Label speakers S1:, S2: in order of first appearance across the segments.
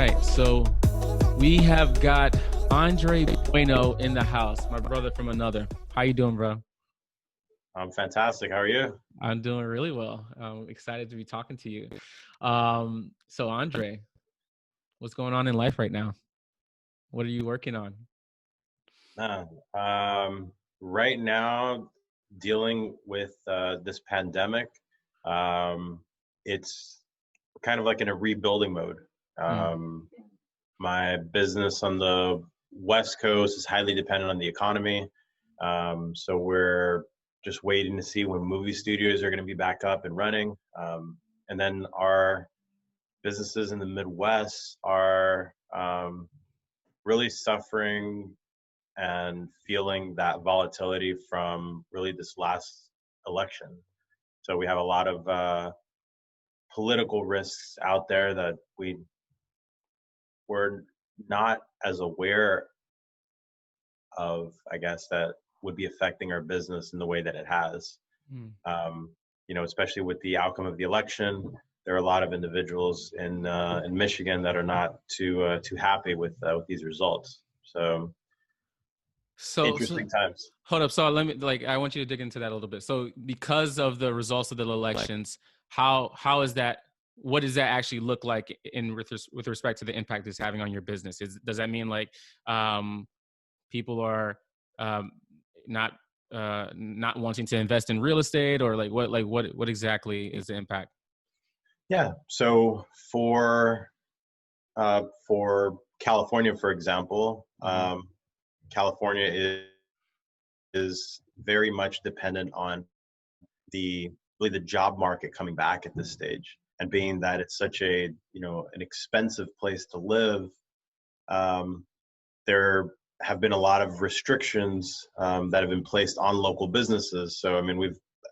S1: right, so we have got Andre Bueno in the house, my brother from another. How you doing, bro?
S2: I'm fantastic. How are you?
S1: I'm doing really well. I'm excited to be talking to you. So Andre, what's going on in life right now? What are you working on?
S2: Uh, right now, dealing with this pandemic, um, it's kind of like in a rebuilding mode.
S1: Mm,
S2: Um, my business on the West Coast is highly dependent on the economy. So we're just waiting to see when movie studios are going to be back up and running. And then our businesses in the Midwest are really suffering and feeling that volatility from really this last election. So we have a lot of political risks out there that we were not as aware of, I guess, that would be affecting our business in the way that it has.
S1: mm.
S2: Um, especially with the outcome of the election, there are a lot of individuals in Michigan that are not too happy with these results. So
S1: So
S2: interesting times.
S1: hold up. So I want you to dig into that a little bit. So because of the results of the elections, how is that? What does that actually look like with respect to the impact it's having on your business? Does that mean um, people are um, not not wanting to invest in real estate, or what exactly is the impact?
S2: Yeah. So for California, for example,
S1: Mm-hmm.
S2: California is very much dependent on the really the job market coming back at this stage, and being that it's such a an expensive place to live. Um, there have been a lot of restrictions that have been placed on local businesses. So I mean,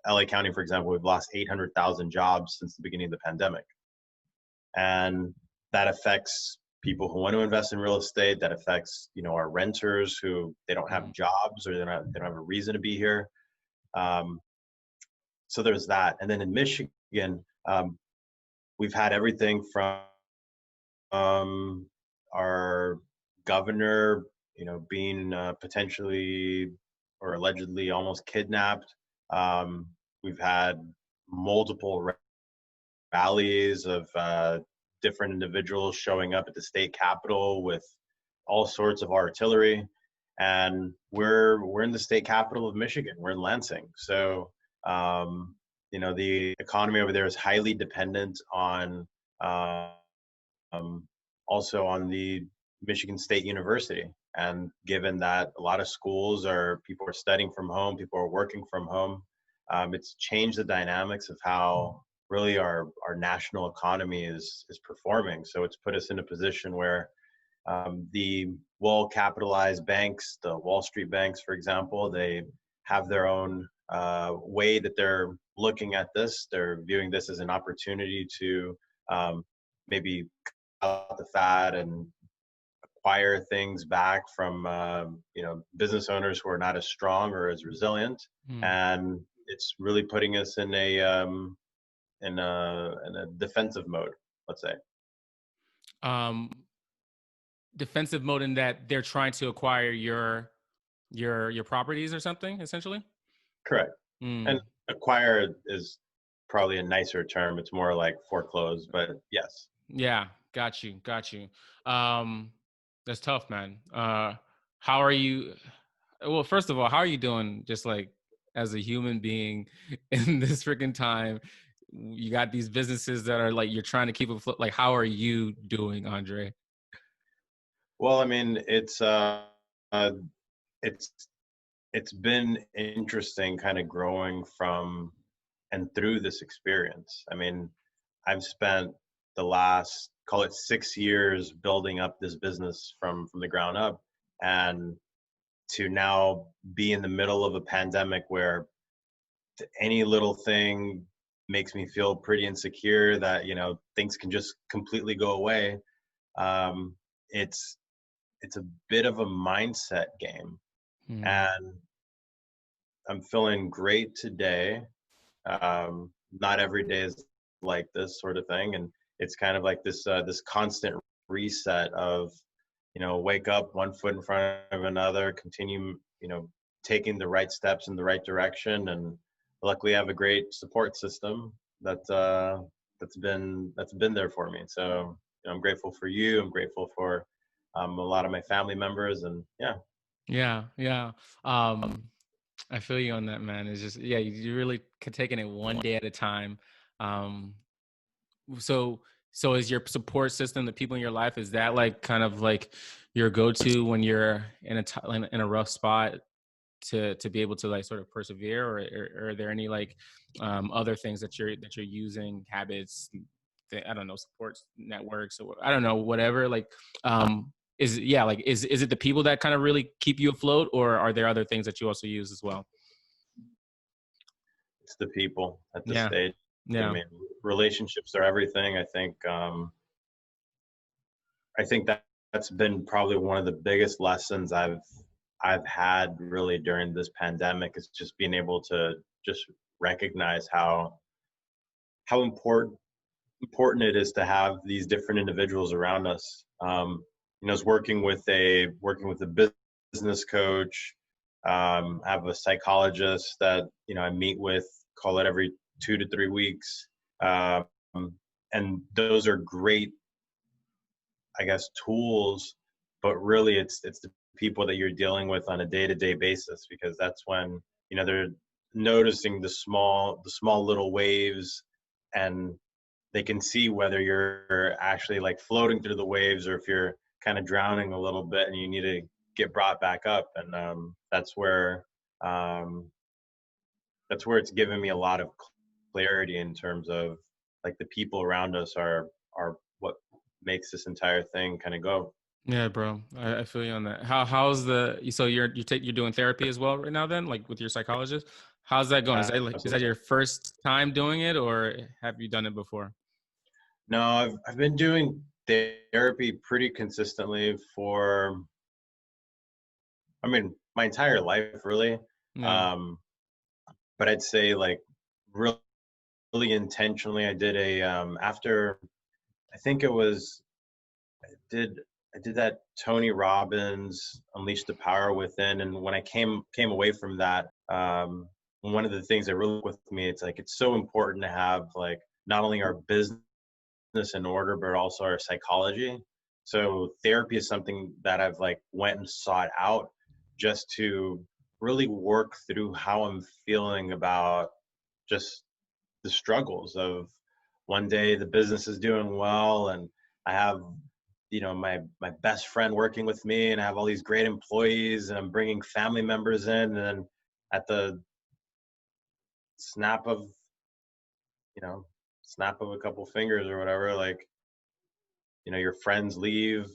S2: LA County, for example, we've lost 800,000 jobs since the beginning of the pandemic. And that affects people who want to invest in real estate. That affects our renters who they don't have jobs, or they don't have a reason to be here. Um, so there's that. And then in Michigan, we've had everything from our governor, being potentially or allegedly almost kidnapped. Um, we've had multiple rallies of different individuals showing up at the state capitol with all sorts of artillery, and we're in the state capital of Michigan. We're in Lansing, so the economy over there is highly dependent on um, also on the Michigan State University. And given that a lot of people are studying from home, people are working from home, it's changed the dynamics of how really our national economy is performing. So it's put us in a position where the well-capitalized banks, the Wall Street banks, for example, they have their own way that they're looking at this. They're viewing this as an opportunity to maybe cut out the fat and acquire things back from business owners who are not as strong or as resilient,
S1: Mm.
S2: and it's really putting us in a defensive mode, let's say.
S1: Um, Defensive mode in that they're trying to acquire your properties or something, essentially.
S2: Correct. And
S1: Mm.
S2: acquire is probably a nicer term. It's more like foreclose, but yes.
S1: Yeah, got you. Um, that's tough, man. How are you? Well, first of all, how are you doing? Just like as a human being in this freaking time, you got these businesses that are like you're trying to keep afloat. Like, how are you doing, Andre?
S2: Well, I mean, uh it's it's been interesting kind of growing from and through this experience. I mean, I've spent the last, call it 6 years, building up this business from the ground up, and to now be in the middle of a pandemic where any little thing makes me feel pretty insecure that things can just completely go away. um, it's it's a bit of a mindset game,
S1: Mm.
S2: and I'm feeling great today. Not every day is like this sort of thing, and it's kind of like this constant reset of, wake up one foot in front of another, continue, taking the right steps in the right direction. And luckily I have a great support system that's been there for me. So I'm grateful for you. I'm grateful for a lot of my family members, and
S1: Yeah. I feel you on that, man. It's just, yeah, you really taking it one day at a time. Um, so, so is your support system, the people in your life, is that like kind of like your go-to when you're in in a rough spot to be able to like sort of persevere, or are there any like other things that you're using, habits, I don't know, support networks, or I don't know, whatever, like is it the people that kind of really keep you afloat, or are there other things that you also use as well?
S2: it's the people at this
S1: Yeah.
S2: stage. I
S1: Yeah.
S2: mean, relationships are everything. I think that's been probably one of the biggest lessons I've had really during this pandemic, is just being able to just recognize how important it is to have these different individuals around us. I was working with a business coach. I have a psychologist that I meet with, call it every 2 to 3 weeks, um, and those are great, I guess, tools. But really, it's the people that you're dealing with on a day-to-day basis, because that's when they're noticing the small little waves, and they can see whether you're actually like floating through the waves, or if you're kind of drowning a little bit and you need to get brought back up. And um, that's where it's given me a lot of clarity in terms of like the people around us are what makes this entire thing kind of go.
S1: Yeah, bro. I feel you on that. How's so you're doing therapy as well right now then, like with your psychologist? How's that going? Is that
S2: Absolutely.
S1: your first time doing it, or have you done it before?
S2: No, I've been doing therapy pretty consistently for, I mean, my entire life really.
S1: Yeah.
S2: Um, but I'd say like really, really intentionally, I did after, I think it was, did I did that Tony Robbins Unleash the Power Within, and when I came away from that, one of the things that really with me, it's like it's so important to have like not only our business in order, but also our psychology. So therapy is something that I've like went and sought out just to really work through how I'm feeling about just the struggles of one day the business is doing well, and I have my best friend working with me, and I have all these great employees, and I'm bringing family members in, and then at the snap of you know snap of a couple fingers or whatever, like your friends leave,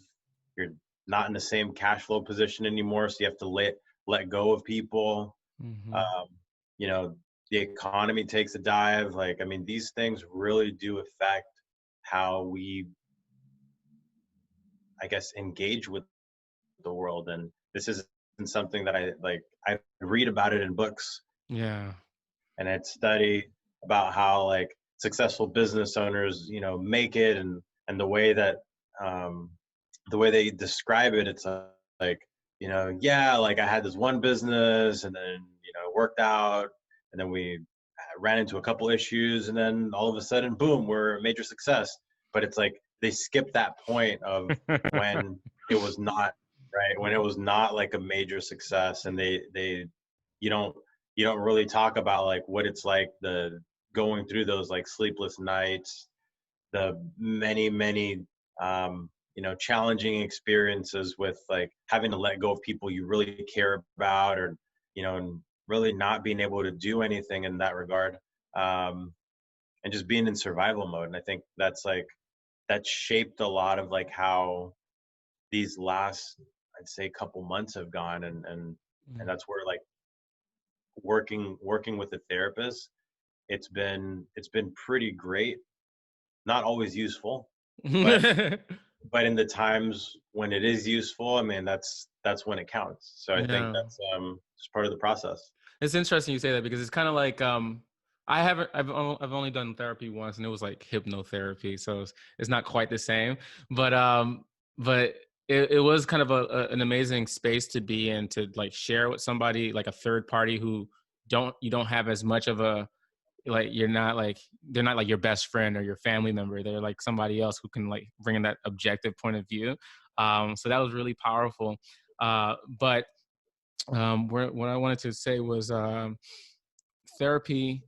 S2: you're not in the same cash flow position anymore, so you have to let go of people.
S1: Hmm.
S2: um, you know the economy takes a dive. Like, I mean, these things really do affect how we, I guess, engage with the world. And this isn't something that I read about it in books,
S1: Yeah.
S2: and I'd study about how like successful business owners make it, and um the way they describe it, it's like, yeah, like I had this one business, and then it worked out, and then we ran into a couple issues, and then all of a sudden, boom, we're a major success. But it's like they skip that point of when it was not, right, when it was not like a major success, and they you don't you don't really talk about like what it's like, the going through those like sleepless nights, the many challenging experiences with like having to let go of people you really care about, or and really not being able to do anything in that regard, and just being in survival mode. And I think that shaped a lot of like how these last, I'd say, couple months have gone. And that's where like working with a therapist, it's been pretty great. Not always useful, but in the times when it is useful, I mean, that's when it counts. So I think
S1: Yeah.
S2: that's just part of the process.
S1: It's interesting you say that, because it's kind of like I haven't I've only done therapy once, and it was like hypnotherapy, so it's not quite the same. But but it was kind of an amazing space to be in, to like share with somebody, like a third party who you don't have as much of a, like, you're not like, they're not like your best friend or your family member. They're like somebody else who can like bring in that objective point of view. So that was really powerful. But what I wanted to say was, therapy.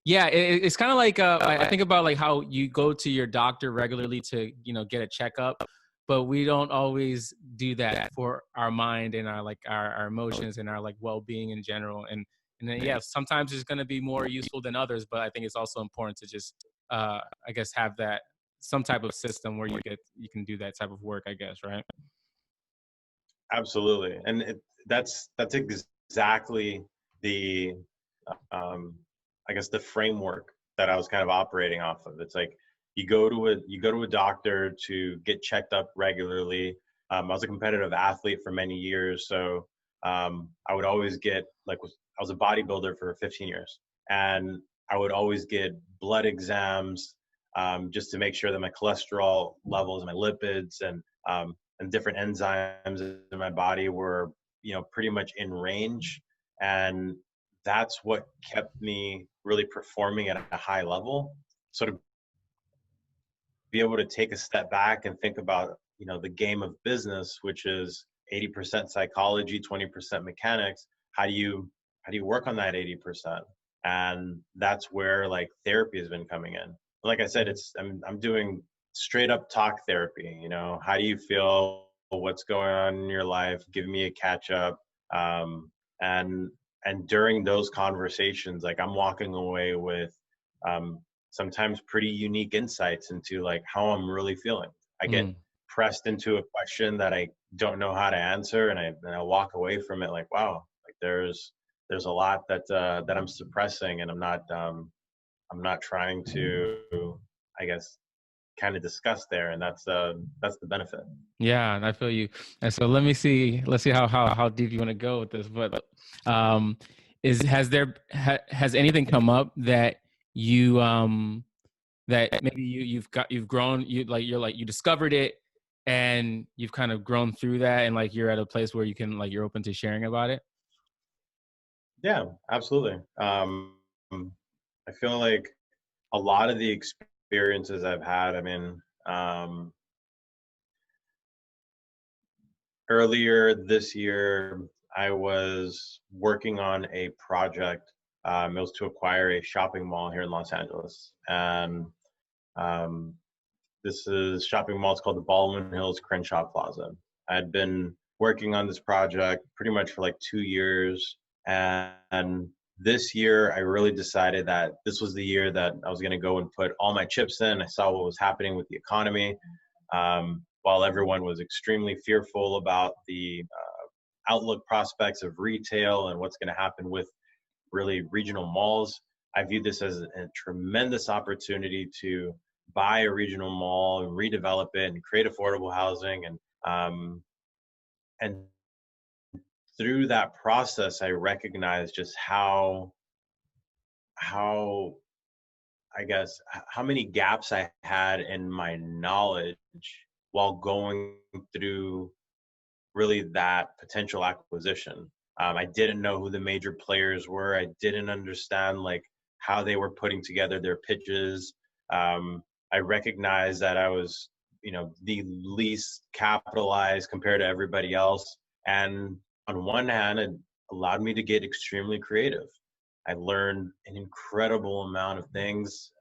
S1: Yeah, it's kind of like, I think about like how you go to your doctor regularly to, you know, get a checkup, but we don't always do that for our mind and our like our emotions and our like well-being in general. And then yeah, sometimes it's going to be more useful than others, but I think it's also important to just, I guess, have that some type of system where you can do that type of work, I guess, right?
S2: Absolutely. And that's exactly the, um, I guess, the framework that I was kind of operating off of. It's like you go to a doctor to get checked up regularly. I was a competitive athlete for many years, so I would always get I was a bodybuilder for 15 years, and I would always get blood exams, just to make sure that my cholesterol levels, my lipids, and different enzymes in my body were, you know, pretty much in range. And that's what kept me really performing at a high level. So to be able to take a step back and think about, you know, the game of business, which is 80% psychology, 20% mechanics, how do you work on that 80%? And that's where like therapy has been coming in. Like I said, I'm doing straight up talk therapy. You know, how do you feel? What's going on in your life? Give me a catch up. Um, and during those conversations, like I'm walking away with, um, sometimes pretty unique insights into like how I'm really feeling. I get
S1: Mm.
S2: pressed into a question that I don't know how to answer, and I walk away from it like, wow, like there's a lot that that I'm suppressing, and I'm not trying to, I guess, kind of discuss there, and that's the benefit.
S1: Yeah, and I feel you. And so let's see how deep you want to go with this. But is has anything come up that you that maybe you've grown, you're like you discovered it and you've kind of grown through that, and like you're at a place where you can like you're open to sharing about it?
S2: Yeah, absolutely. I feel like a lot of the experiences I've had, I mean, earlier this year, I was working on a project. It was to acquire a shopping mall here in Los Angeles, and um, this is shopping mall. It's called the Baldwin Hills Crenshaw Plaza. I had been working on this project pretty much for like 2 years, and this year I really decided that this was the year that I was going to go and put all my chips in. I saw what was happening with the economy, while everyone was extremely fearful about the outlook prospects of retail and what's going to happen with really regional malls. I view this as a tremendous opportunity to buy a regional mall and redevelop it and create affordable housing. And through that process, I recognize just how I guess how many gaps I had in my knowledge while going through really that potential acquisition. I didn't know who the major players were. I didn't understand like how they were putting together their pitches. I recognized that I was, you know, the least capitalized compared to everybody else. And on one hand, it allowed me to get extremely creative. I learned an incredible amount of things.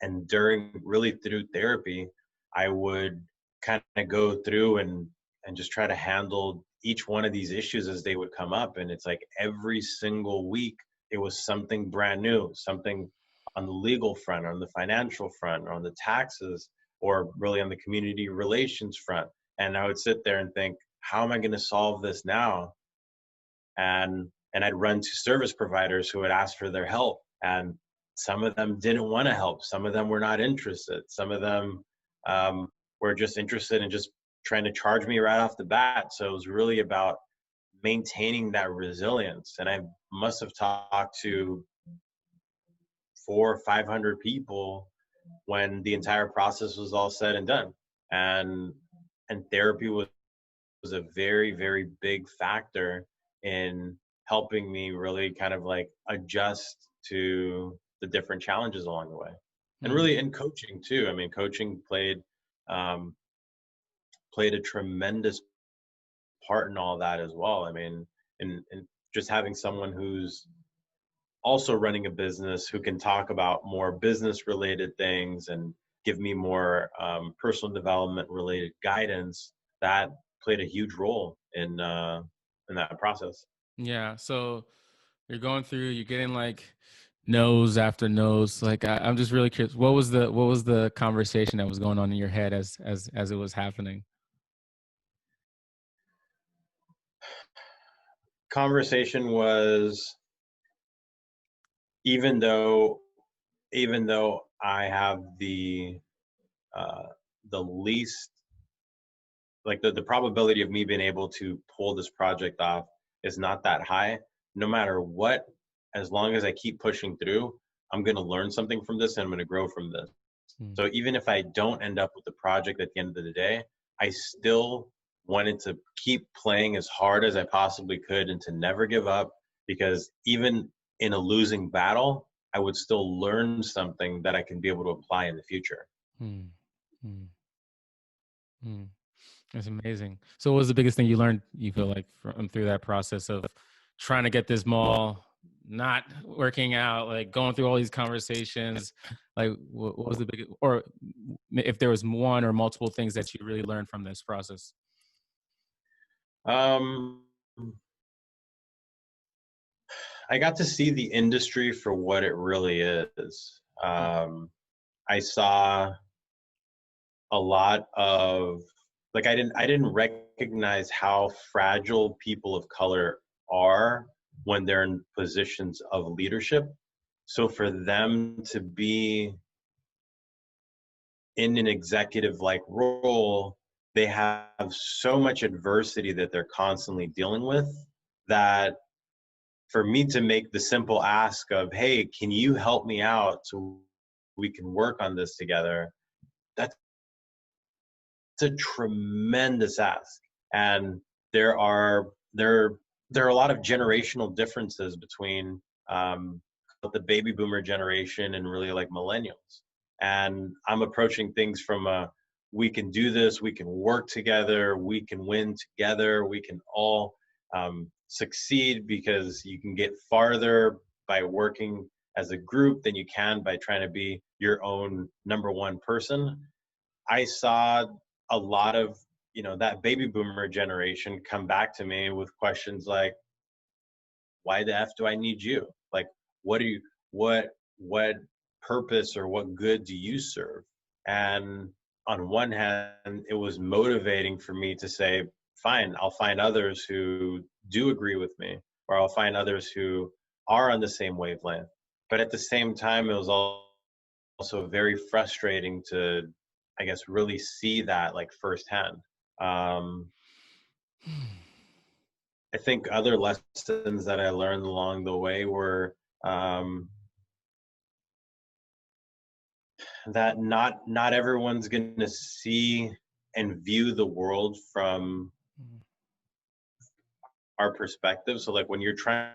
S2: And during really through therapy, I would kind of go through and just try to handle each one of these issues as they would come up. And it's like every single week, it was something brand new, something on the legal front, or on the financial front, or on the taxes, or really on the community relations front. And I would sit there and think, how am I going to solve this now? And I'd run to service providers who would ask for their help. And some of them didn't want to help. Some of them were not interested. Some of them were just interested in just trying to charge me right off the bat. So it was really about maintaining that resilience. And I must have talked to 400 or 500 people when the entire process was all said and done. And and therapy was a very, very big factor in helping me really kind of like adjust to the different challenges along the way. And
S1: Mm.
S2: really in coaching too. I mean, coaching um, played a tremendous part in all that as well. I mean, and just having someone who's also running a business who can talk about more business related things and give me more personal development related guidance, that played a huge role in that process.
S1: Yeah. So you're going through, you're getting like no's after no's. Like I'm just really curious. What was the conversation that was going on in your head as it was happening?
S2: Conversation was, even though even though I have uh, the least, like the probability of me being able to pull this project off is not that high. No matter what, as long as I keep pushing through, I'm going to learn something from this and I'm going to grow from this.
S1: Mm.
S2: So even if I don't end up with the project at the end of the day, I still wanted to keep playing as hard as I possibly could and to never give up, because even in a losing battle, I would still learn something that I can be able to apply in the future.
S1: Mm. Mm. Mm. That's amazing. So what was the biggest thing you learned, you feel like, from through that process of trying to get this mall not working out, like going through all these conversations? Like what was the biggest, or if there was one or multiple things that you really learned from this process?
S2: Um, I got to see the industry for what it really is. I saw a lot of, like, I didn't recognize how fragile people of color are when they're in positions of leadership. So for them to be in an executive like role, they have so much adversity that they're constantly dealing with, that for me to make the simple ask of, hey, can you help me out so we can work on this together, that's a tremendous ask. And there are there there are a lot of generational differences between the baby boomer generation and really like millennials. And I'm approaching things from a, we can do this, we can work together, we can win together, we can all succeed, because you can get farther by working as a group than you can by trying to be your own number one person. I saw a lot of, that baby boomer generation come back to me with questions like, why the F do I need you? Like, what do you, what purpose or what good do you serve? And on one hand, it was motivating for me to say, fine, I'll find others who do agree with me, or I'll find others who are on the same wavelength. But at the same time, it was also very frustrating to, I guess, really see that like firsthand. Um, I think other lessons that I learned along the way were um, that not everyone's going to see and view the world from our perspective. So like when you're trying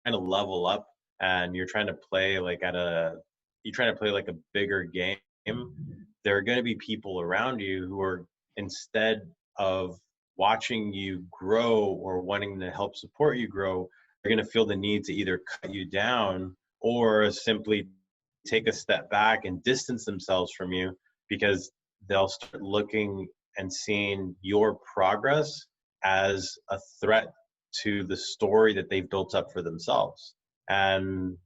S2: to level up and you're trying to play like you're trying to play like a bigger game, there are going to be people around you who are, instead of watching you grow or wanting to help support you grow, they're going to feel the need to either cut you down or simply take a step back and distance themselves from you, because they'll start looking and seeing your progress as a threat to the story that they've built up for themselves. And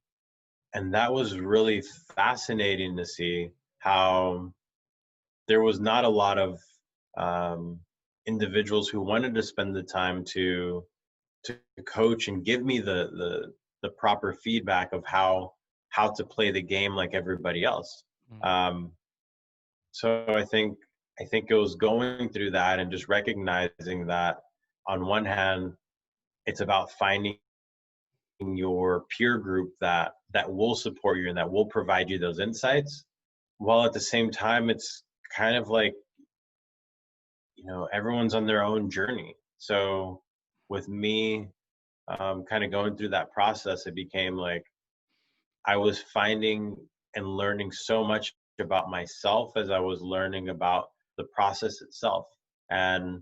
S2: that was really fascinating to see how there was not a lot of individuals who wanted to spend the time to coach and give me the proper feedback of how to play the game like everybody else.
S1: Mm.
S2: Um, so I think it was going through that and just recognizing that on one hand, it's about finding your peer group that will support you and that will provide you those insights, while at the same time it's kind of like everyone's on their own journey. So with me, kind of going through that process, it became like I was finding and learning so much about myself as I was learning about the process itself. And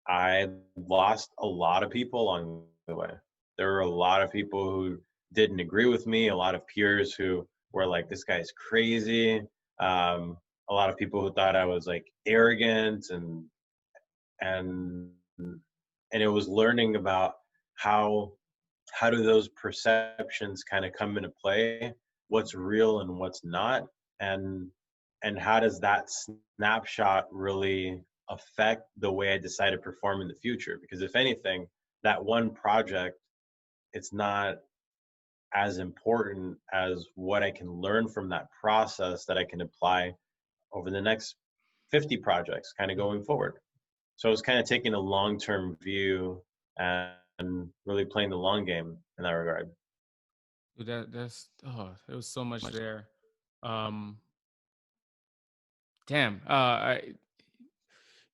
S2: I lost a lot of people along the way. There were a lot of people who didn't agree with me, a lot of peers who were like, this guy's crazy. A lot of people who thought I was like arrogant and and it was learning about how do those perceptions kind of come into play, what's real and what's not, and how does that snapshot really affect the way I decide to perform in the future. Because if anything, that one project, it's not as important as what I can learn from that process that I can apply over the next 50 projects kind of going forward. So I was kind of taking a long-term view and really playing the long game in that regard.
S1: There was so much there. Um, damn.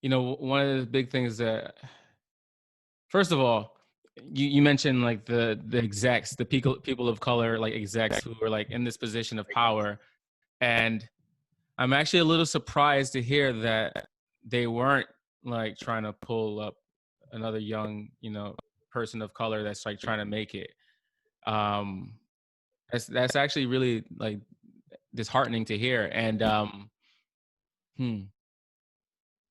S1: One of the big things that, first of all, you mentioned like the execs, the people of color, like execs who are like in this position of power, and I'm actually a little surprised to hear that they weren't like trying to pull up another young, person of color that's like trying to make it. Um, that's actually really like disheartening to hear. And hmm,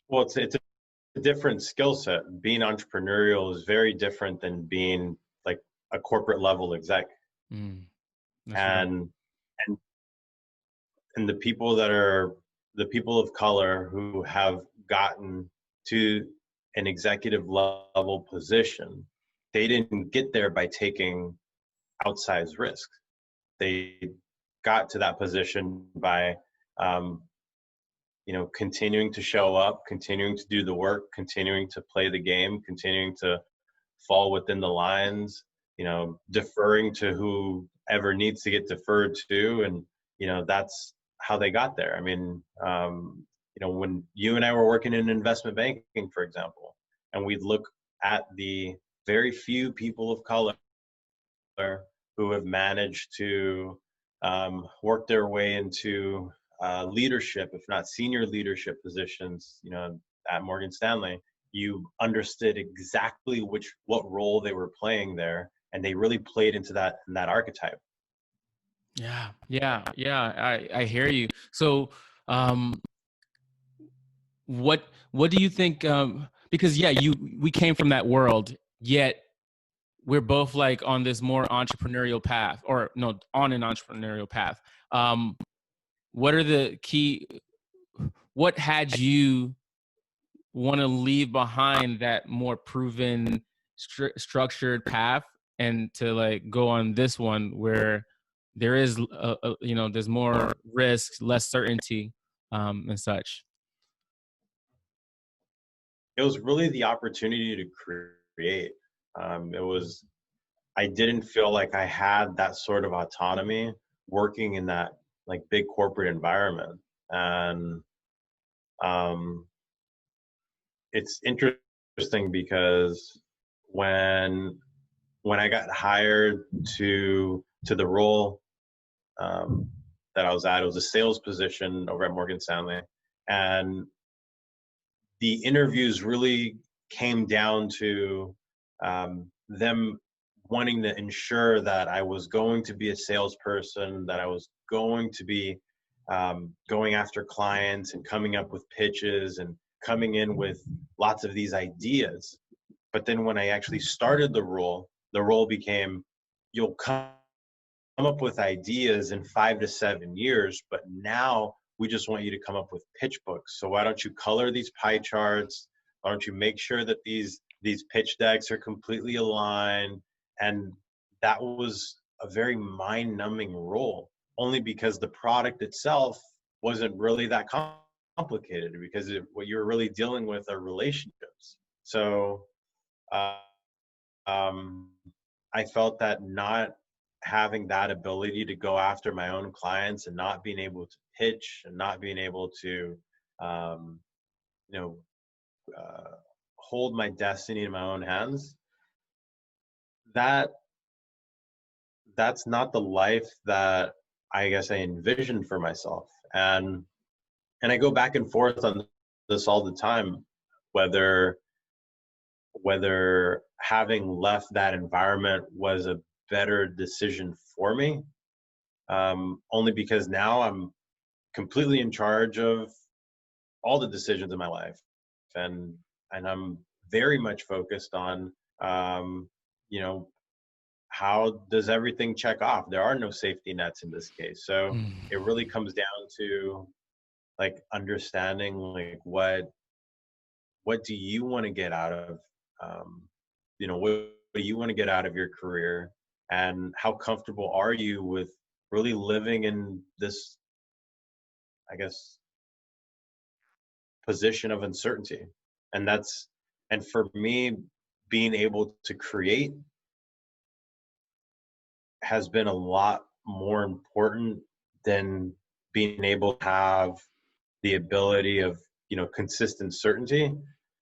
S2: Well, it's a different skill set. Being entrepreneurial is very different than being like a corporate level exec.
S1: mm, that's right.
S2: And and and the people that are the people of color who have gotten to an executive level position, they didn't get there by taking outsized risks. They got to that position by um, continuing to show up, continuing to do the work, continuing to play the game, continuing to fall within the lines, deferring to whoever needs to get deferred to. And, that's how they got there. I mean, when you and I were working in investment banking, for example, and we'd look at the very few people of color who have managed to work their way into leadership, if not senior leadership positions, at Morgan Stanley, you understood exactly what role they were playing there, and they really played into that archetype.
S1: Yeah. I hear you. So, um, what do you think? Because we came from that world, yet we're both like on this more entrepreneurial path, or no, on an entrepreneurial path. Um, what are the key? What had you want to leave behind that more proven, structured path, and to like go on this one where there is, there's more risk, less certainty, and such.
S2: It was really the opportunity to create. I didn't feel like I had that sort of autonomy working in that like big corporate environment. And um, it's interesting because when I got hired to the role that I was at, it was a sales position over at Morgan Stanley, and the interviews really came down to them wanting to ensure that I was going to be a salesperson, that I was going to be going after clients and coming up with pitches and coming in with lots of these ideas. But then when I actually started the role became, you'll come up with ideas in 5 to 7 years, but now we just want you to come up with pitch books. So why don't you color these pie charts? Why don't you make sure that these pitch decks are completely aligned? And that was a very mind-numbing role, only because the product itself wasn't really that complicated, because what you're really dealing with are relationships. So uh, um, I felt that not having that ability to go after my own clients and not being able to pitch and not being able to um, you know, hold my destiny in my own hands, that that's not the life that I guess I envisioned for myself. And I go back and forth on this all the time, whether having left that environment was a better decision for me. Only because now I'm completely in charge of all the decisions in my life, and I'm very much focused on, you know, how does everything check off? There are no safety nets in this case, so it really comes down to like understanding like what do you want to get out of, um, what do you want to get out of your career, and how comfortable are you with really living in this, I guess, position of uncertainty. And for me, being able to create has been a lot more important than being able to have the ability of, consistent certainty.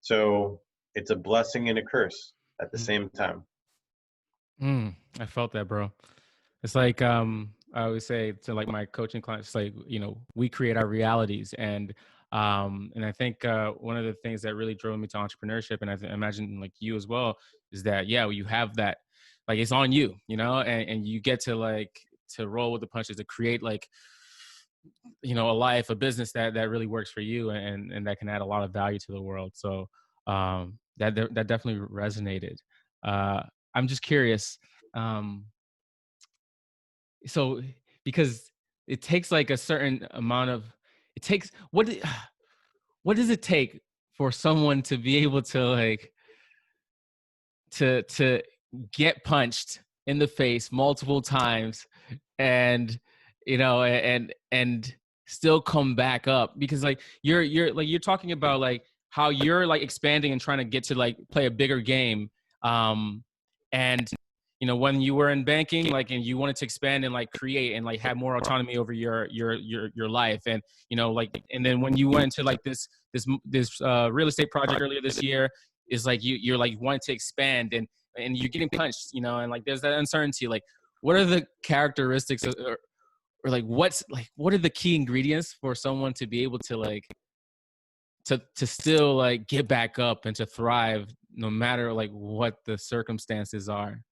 S2: So it's a blessing and a curse at the same time.
S1: I felt that, bro. It's like I always say to like my coaching clients, it's like, we create our realities. And I think one of the things that really drove me to entrepreneurship, and I imagine like you as well, is that you have that, like, it's on you, and you get to like to roll with the punches, to create like, a life, a business that really works for you, and that can add a lot of value to the world. So that definitely resonated. I'm just curious. Um, so because it takes like a certain amount of, it takes what does it take for someone to be able to like to get punched in the face multiple times, and and still come back up? Because like you're talking about like how you're like expanding and trying to get to like play a bigger game, and when you were in banking, like, and you wanted to expand and like create and like have more autonomy over your life, and like, and then when you went into like this real estate project earlier this year, is like you're like wanting to expand, and you're getting punched, and like there's that uncertainty. Like, what are the characteristics or like what are the key ingredients for someone to be able to like to still like get back up and to thrive no matter like what the circumstances are?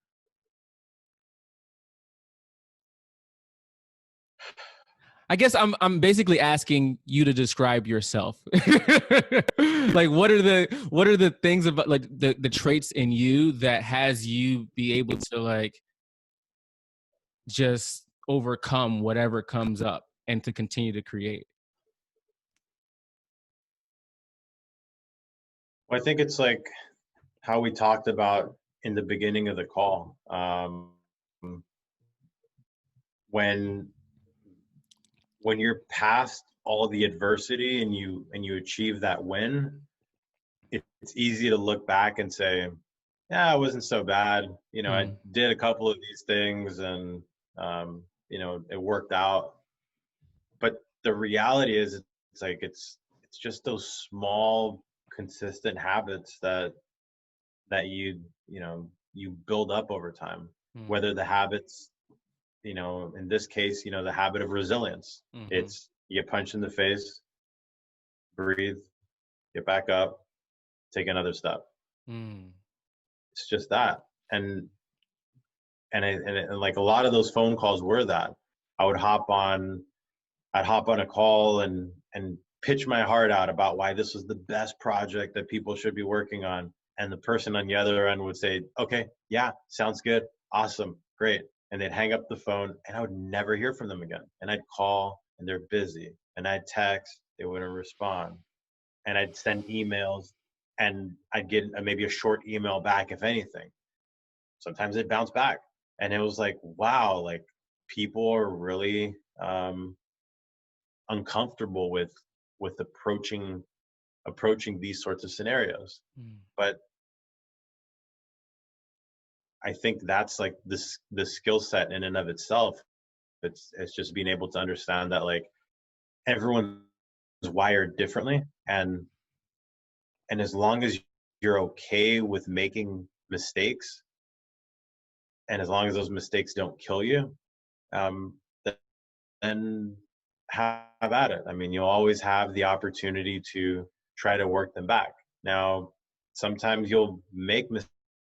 S1: I guess I'm basically asking you to describe yourself. Like, what are the things about like the traits in you that has you be able to like just overcome whatever comes up and to continue to create?
S2: Well, I think it's like how we talked about in the beginning of the call. When you're past all the adversity and you achieve that win, it's easy to look back and say, yeah, it wasn't so bad. I did a couple of these things, and it worked out. But the reality is, it's like it's just those small consistent habits that you build up over time. Whether the habits, in this case, the habit of resilience. It's you get punched in the face, breathe, get back up, take another step. It's just that. And like a lot of those phone calls were that. I'd hop on a call and pitch my heart out about why this was the best project that people should be working on. And the person on the other end would say, okay, yeah, sounds good, awesome, great. And they'd hang up the phone, and I would never hear from them again. And I'd call, and they're busy. And I'd text, they wouldn't respond. And I'd send emails, and I'd get maybe a short email back, if anything. Sometimes it'd bounce back. And it was like, wow, like people are really uncomfortable with approaching these sorts of scenarios. But I think that's like the skill set in and of itself. It's just being able to understand that like everyone's wired differently, and as long as you're okay with making mistakes, and as long as those mistakes don't kill you, um, then have at it. I mean, you'll always have the opportunity to try to work them back. Now, sometimes you'll make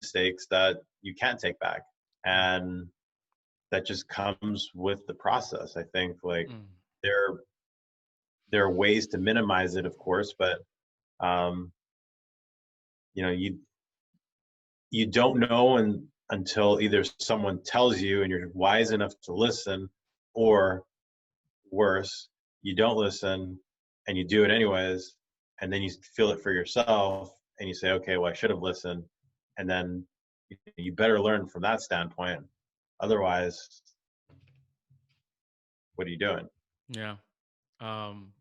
S2: mistakes that you can't take back, and that just comes with the process. I think like
S1: Mm.
S2: there there are ways to minimize it, of course, but um, you know, you don't know until either someone tells you and you're wise enough to listen, or worse, you don't listen and you do it anyways, and then you feel it for yourself and you say, okay, well, I should have listened, and then you better learn from that standpoint. Otherwise, what are you doing?
S1: Yeah.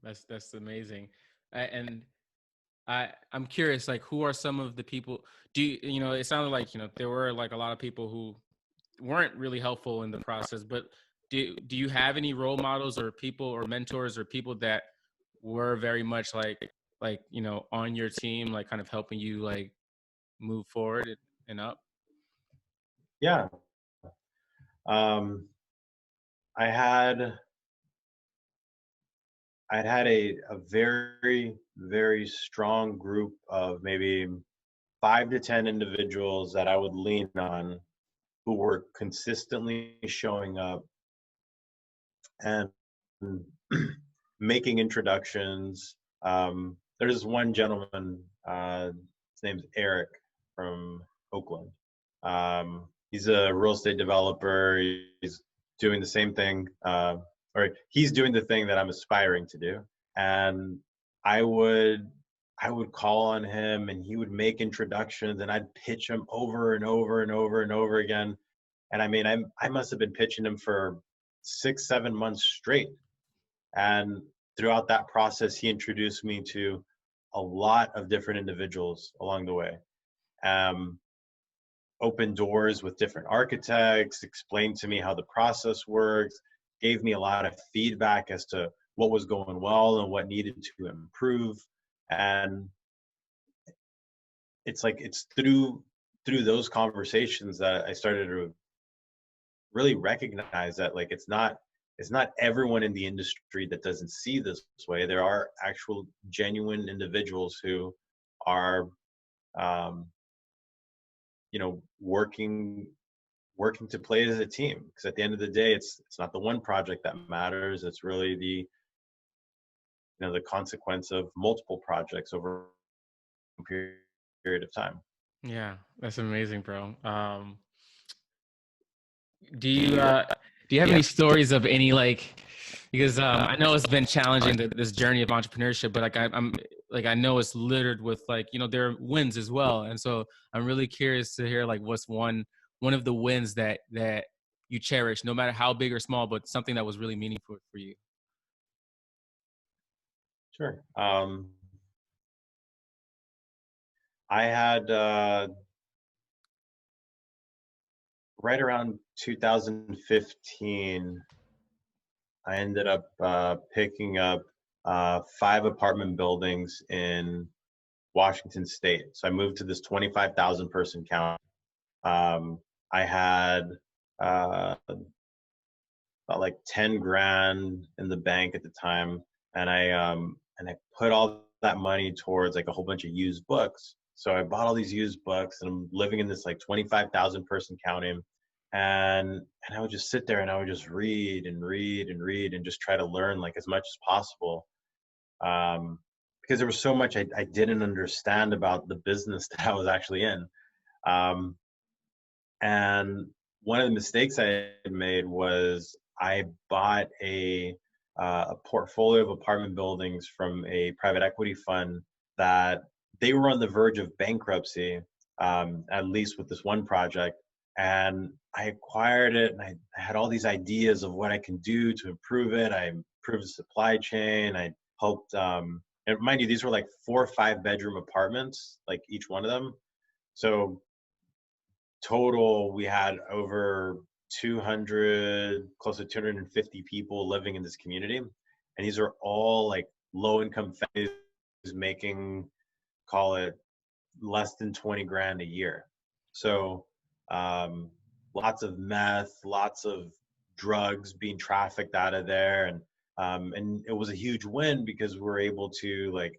S1: That's amazing. And I'm curious, like, who are some of the people? You know? It sounded like, you know, there were like a lot of people who weren't really helpful in the process. But do you have any role models or people or mentors or people that were very much like, you know, on your team, like kind of helping you like move forward and up?
S2: Yeah. Um, I had I'd had a very, very strong group of maybe 5 to 10 individuals that I would lean on, who were consistently showing up and making introductions. There's this one gentleman, his name's Eric from Oakland. He's a real estate developer. He's doing the same thing, or he's doing the thing that I'm aspiring to do. And I would I would call on him and he would make introductions and I'd pitch him over and over and over and over again. And I mean, I must have been pitching him for 6, 7 months straight. And throughout that process, he introduced me to a lot of different individuals along the way. Um, Opened doors with different architects, explained to me how the process works, gave me a lot of feedback as to what was going well and what needed to improve. And it's like it's through those conversations that I started to really recognize that like it's not everyone in the industry that doesn't see this way. There are actual genuine individuals who are um, working to play as a team, because at the end of the day it's not the one project that matters. It's really the consequence of multiple projects over a period of time.
S1: Yeah, that's amazing, bro. Do you do you have any stories of any like, because I know it's been challenging this journey of entrepreneurship, but like I'm like, I know it's littered with like, you know, there are wins as well, and so I'm really curious to hear like what's one of the wins that you cherish, no matter how big or small, but something that was really meaningful for you.
S2: Sure. I had right around 2015, I ended up picking up 5 apartment buildings in Washington State. So I moved to this 25,000 person county. I had about like 10 grand in the bank at the time, and I put all that money towards like a whole bunch of used books. So I bought all these used books, and I'm living in this like 25,000 person county, and I would just sit there and I would just read and read and read and just try to learn like as much as possible. Because there was so much I didn't understand about the business that I was actually in. Um, and one of the mistakes I had made was I bought a portfolio of apartment buildings from a private equity fund that they were on the verge of bankruptcy, at least with this one project. And I acquired it, and I had all these ideas of what I can do to improve it. I improved the supply chain. I helped, and mind you, these were like 4 or 5 bedroom apartments, like each one of them. So total, we had over 200, close to 250 people living in this community. And these are all like low income families making, call it, less than 20 grand a year. So lots of meth, lots of drugs being trafficked out of there. And it was a huge win because we're able to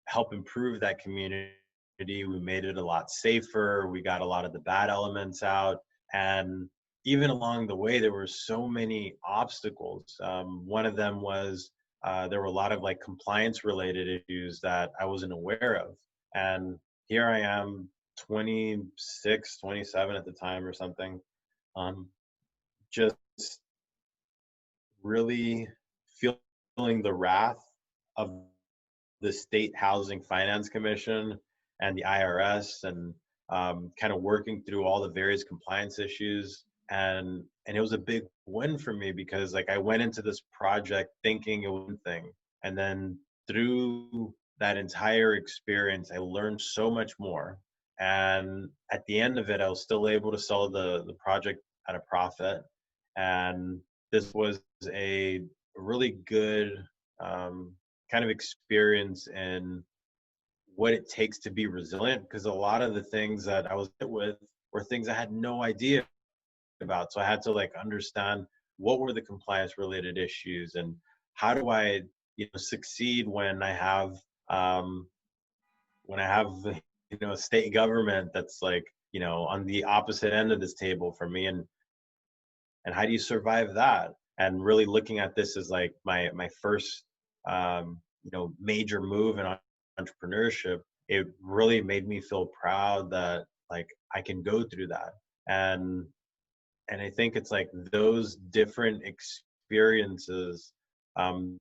S2: help improve that community. We made it a lot safer. We got a lot of the bad elements out. And even along the way, there were so many obstacles. One of them was there were a lot of compliance related issues that I wasn't aware of. And here I am, 26, 27 at the time or something, just really feeling the wrath of the State Housing Finance Commission and the IRS, and kind of working through all the various compliance issues. And it was a big win for me because I went into this project thinking it was one thing, and then through that entire experience, I learned so much more. And at the end of it, I was still able to sell the project at a profit. And this was a really good kind of experience in what it takes to be resilient, because a lot of the things that I was hit with were things I had no idea about. So I had to understand what were the compliance related issues, and how do I succeed when I have a state government that's on the opposite end of this table from me, and how do you survive that? And really looking at this as my first major move in entrepreneurship, it really made me feel proud that I can go through that. And I think it's those different experiences,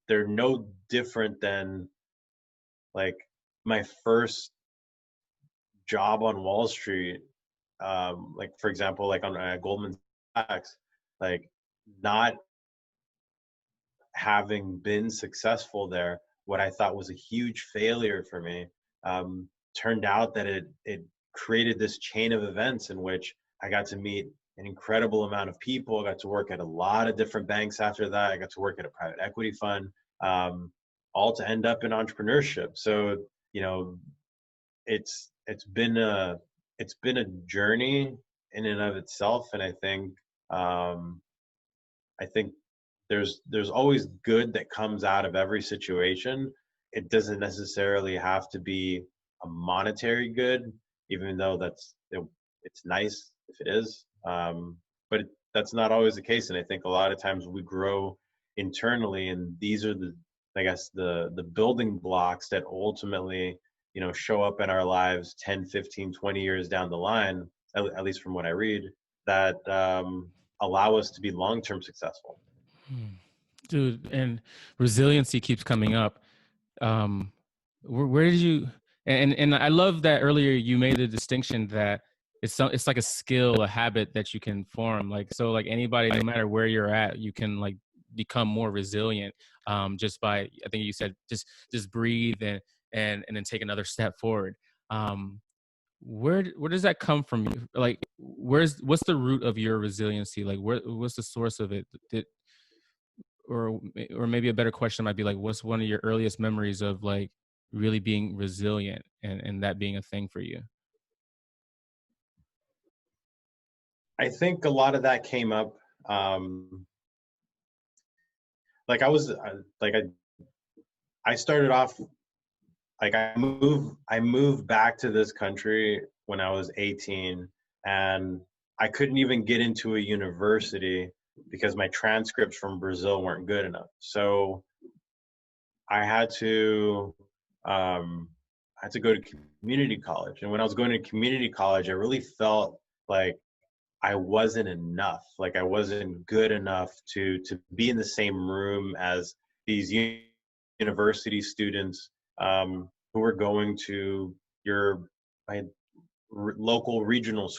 S2: they're no different than my first job on Wall Street. For example, on Goldman Sachs, not having been successful there, what I thought was a huge failure for me, turned out that it created this chain of events in which I got to meet an incredible amount of people. I got to work at a lot of different banks after that. I got to work at a private equity fund, all to end up in entrepreneurship. So, it's been a journey in and of itself. And I think there's always good that comes out of every situation. It doesn't necessarily have to be a monetary good, even though it's nice if it is. But that's not always the case. And I think a lot of times we grow internally, and these are the building blocks that ultimately, show up in our lives 10, 15, 20 years down the line, at least from what I read, that allow us to be long-term successful.
S1: Dude, and resiliency keeps coming up. Where did you, and I love that earlier you made the distinction that it's like a skill, a habit that you can form. So anybody, no matter where you're at, you can become more resilient, just by, I think you said, just breathe and then take another step forward. Where does that come from? What's the root of your resiliency? What's the source of it? Or maybe a better question might be what's one of your earliest memories of really being resilient and that being a thing for you?
S2: I think a lot of that came up. I started off, I moved back to this country when I was 18, and I couldn't even get into a university because my transcripts from Brazil weren't good enough. So I had to go to community college. And when I was going to community college, I really felt like I wasn't enough. I wasn't good enough to be in the same room as these university students who were going to my local regional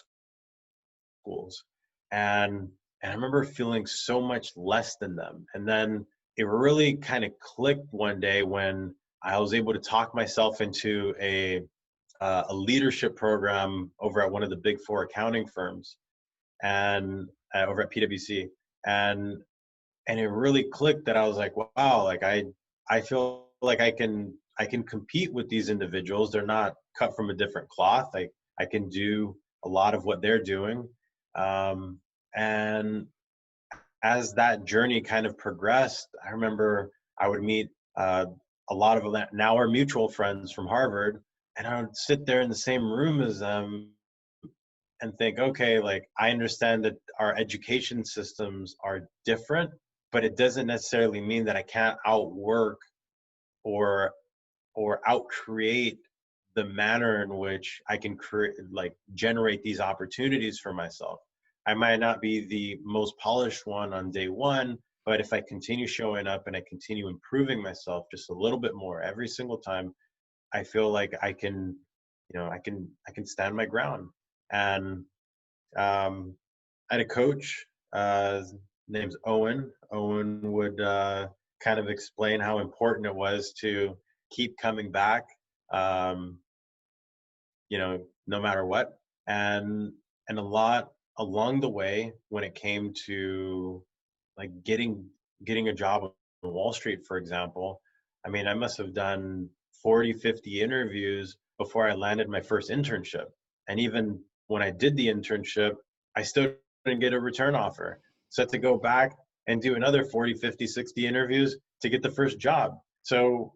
S2: schools. And I remember feeling so much less than them. And then it really kind of clicked one day when I was able to talk myself into a leadership program over at one of the big four accounting firms, and over at PwC. And it really clicked that I was like, wow, I feel like I can compete with these individuals. They're not cut from a different cloth. I can do a lot of what they're doing. And as that journey kind of progressed, I remember I would meet a lot of them, now our mutual friends from Harvard, and I would sit there in the same room as them and think, okay, like I understand that our education systems are different, but it doesn't necessarily mean that I can't outwork or outcreate the manner in which I can create, like generate these opportunities for myself. I might not be the most polished one on day one, but if I continue showing up and I continue improving myself just a little bit more every single time, I feel like I can, I can stand my ground. And I had a coach, his name's Owen. Owen would kind of explain how important it was to keep coming back, um, no matter what. And a lot along the way when it came to like getting a job on Wall Street, for example. I mean, I must have done 40, 50 interviews before I landed my first internship. And even when I did the internship, I still didn't get a return offer. So I had to go back and do another 40, 50, 60 interviews to get the first job. So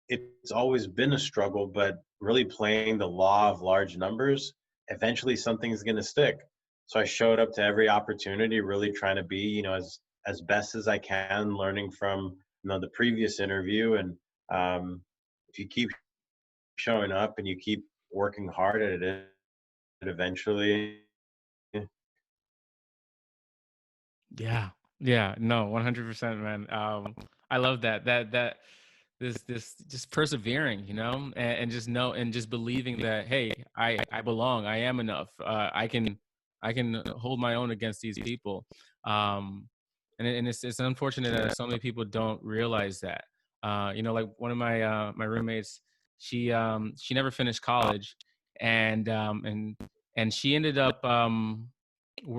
S2: it's always been a struggle, but really playing the law of large numbers, eventually something's going to stick. So I showed up to every opportunity, really trying to be, as best as I can, learning from, the previous interview. And if you keep showing up and you keep working hard at it, eventually.
S1: Yeah, no, 100%, man. I love that this just persevering, and just know, and just believing that, hey, I belong, I am enough. I can hold my own against these people. And it's unfortunate that so many people don't realize that. Like one of my roommates, she never finished college, and she ended up,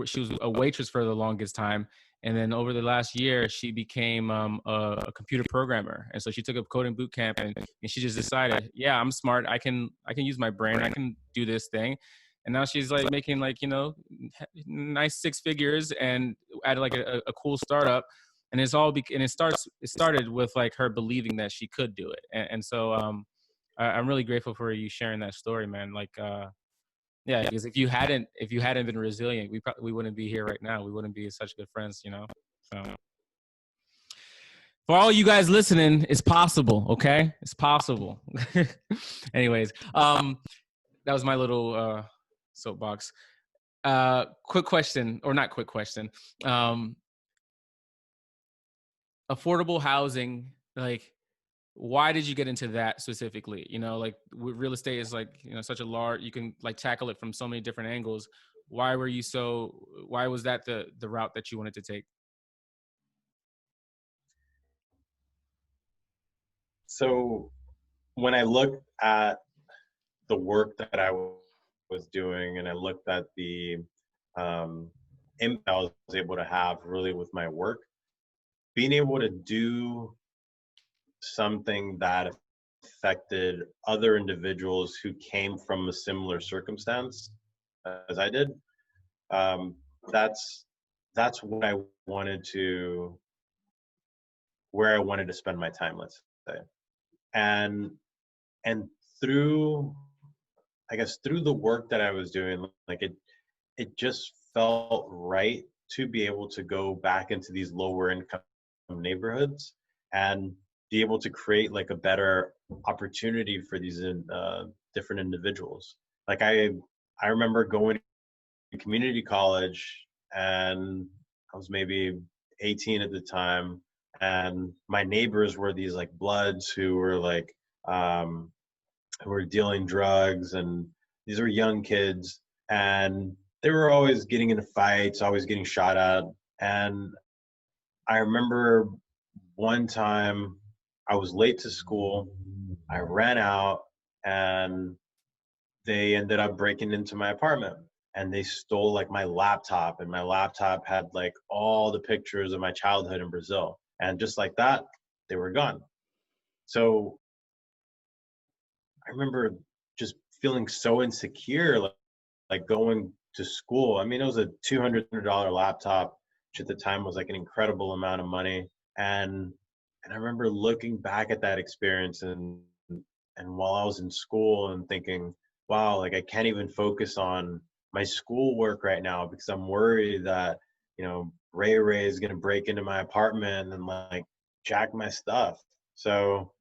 S1: she was a waitress for the longest time. And then over the last year, she became a computer programmer. And so she took up coding boot camp, and she just decided, yeah, I'm smart. I can use my brain. I can do this thing. And now she's like making like, nice six figures, and at like a cool startup. And it started with like her believing that she could do it. And so I'm really grateful for you sharing that story, man. Like, yeah, because if you hadn't been resilient, we wouldn't be here right now. We wouldn't be such good friends, So for all you guys listening, it's possible, okay? It's possible. Anyways, that was my little soapbox. Quick question, or not quick question. Affordable housing, like, why did you get into that specifically? Like real estate is like, such a large, you can like tackle it from so many different angles. Why was that the route that you wanted to take?
S2: So when I looked at the work that I was doing, and I looked at the impact I was able to have really with my work, being able to do something that affected other individuals who came from a similar circumstance as I did, that's what I wanted to, where I wanted to spend my time, let's say. And through, I guess, through the work that I was doing, like it just felt right to be able to go back into these lower income neighborhoods and be able to create like a better opportunity for these different individuals. Like I remember going to community college, and I was maybe 18 at the time, and my neighbors were these like bloods who were like who were dealing drugs, and these were young kids, and they were always getting into fights, always getting shot at. And I remember one time I was late to school, I ran out, and they ended up breaking into my apartment, and they stole like my laptop, and my laptop had like all the pictures of my childhood in Brazil. And just like that, they were gone. So I remember just feeling so insecure, like going to school. I mean, it was a $200 laptop, which at the time was like an incredible amount of money. And I remember looking back at that experience and while I was in school and thinking, wow, like I can't even focus on my schoolwork right now because I'm worried that, Ray is gonna break into my apartment and like jack my stuff. So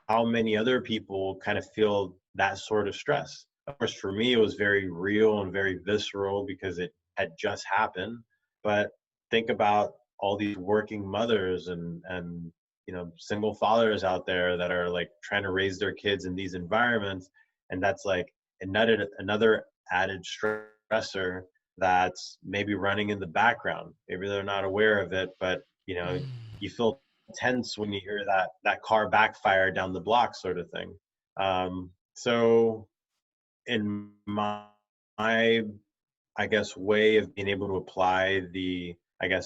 S2: how many other people kind of feel that sort of stress? Of course, for me, it was very real and very visceral because it had just happened. But think about all these working mothers and single fathers out there that are like trying to raise their kids in these environments, and that's like another added stressor that's maybe running in the background. Maybe they're not aware of it, but you feel tense when you hear that car backfire down the block sort of thing. So in my I guess way of being able to apply the